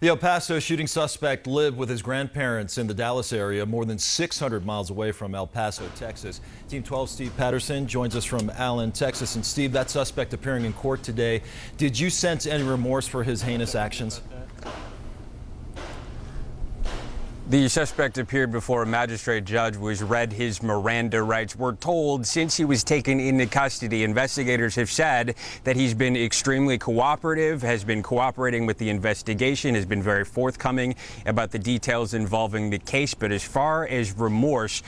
The El Paso shooting suspect lived with his grandparents in the Dallas area, more than 600 miles away from El Paso, Texas. Team 12 Steve Patterson joins us from Allen, Texas. And Steve, that suspect appearing in court today, did you sense any remorse for his heinous actions? The suspect appeared before a magistrate judge, was read his Miranda rights. We're told since he was taken into custody, investigators have said that he's been extremely cooperative, has been cooperating with the investigation, has been very forthcoming about the details involving the case. But as far as remorse,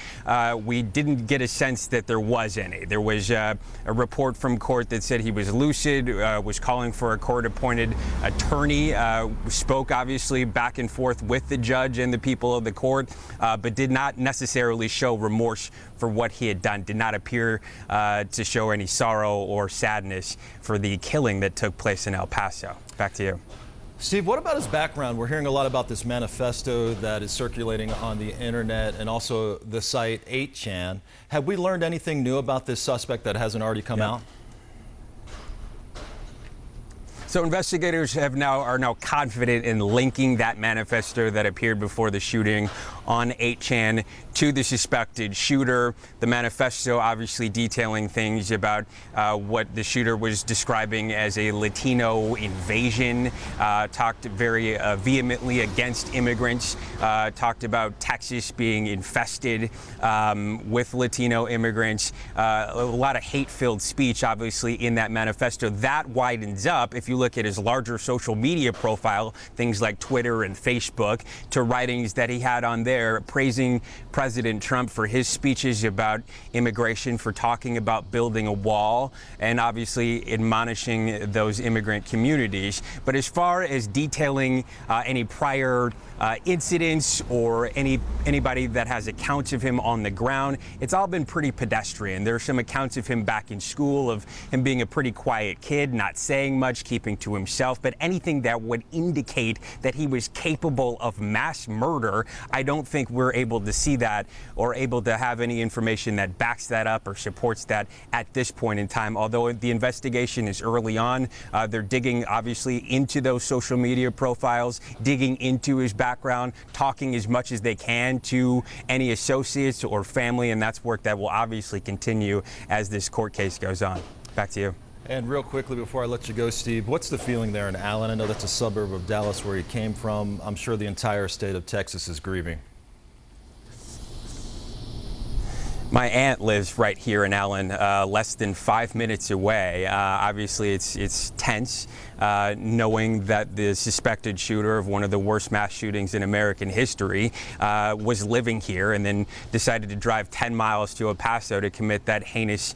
we didn't get a sense that there was any. There was a report from court that said he was lucid, was calling for a court-appointed attorney, spoke obviously back and forth with the judge and the people of the court, but did not necessarily show remorse for what he had done, did not appear to show any sorrow or sadness for the killing that took place in El Paso. Back to you. Steve, what about his background? We're hearing a lot about this manifesto that is circulating on the internet and also the site 8chan. Have we learned anything new about this suspect that hasn't already come out? So investigators are now confident in linking that manifesto that appeared before the shooting on 8chan to the suspected shooter. The manifesto obviously detailing things about what the shooter was describing as a Latino invasion, talked very vehemently against immigrants, talked about Texas being infested with Latino immigrants. A lot of hate-filled speech obviously in that manifesto. That widens up if you look at his larger social media profile, things like Twitter and Facebook, to writings that he had on there praising President Trump for his speeches about immigration, for talking about building a wall, and obviously admonishing those immigrant communities. But as far as detailing any prior incidents or anybody that has accounts of him on the ground, it's all been pretty pedestrian. There are some accounts of him back in school, of him being a pretty quiet kid, not saying much, keeping to himself. But anything that would indicate that he was capable of mass murder, I don't think we're able to see that or able to have any information that backs that up or supports that at this point in time. Although the investigation is early on, they're digging obviously into those social media profiles, digging into his background, talking as much as they can to any associates or family, and that's work that will obviously continue as this court case goes on. Back to you. And real quickly before I let you go, Steve, what's the feeling there in Allen? I know that's a suburb of Dallas where he came from. I'm sure the entire state of Texas is grieving. My aunt lives right here in Allen, less than 5 minutes away. Obviously, it's tense knowing that the suspected shooter of one of the worst mass shootings in American history was living here and then decided to drive 10 miles to El Paso to commit that heinous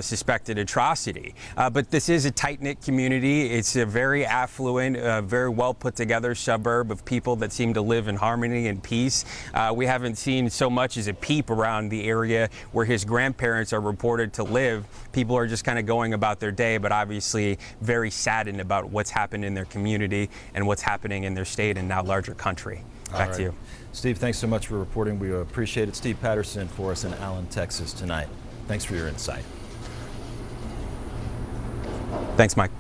suspected atrocity. But this is a tight-knit community. It's a very affluent, very well put together suburb of people that seem to live in harmony and peace. We haven't seen so much as a peep around the area where his grandparents are reported to live. People are just kind of going about their day, but obviously very saddened about what's happened in their community and what's happening in their state and now larger country. Back to you. Steve, thanks so much for reporting. We appreciate it. Steve Patterson for us in Allen, Texas tonight. Thanks for your insight. Thanks, Mike.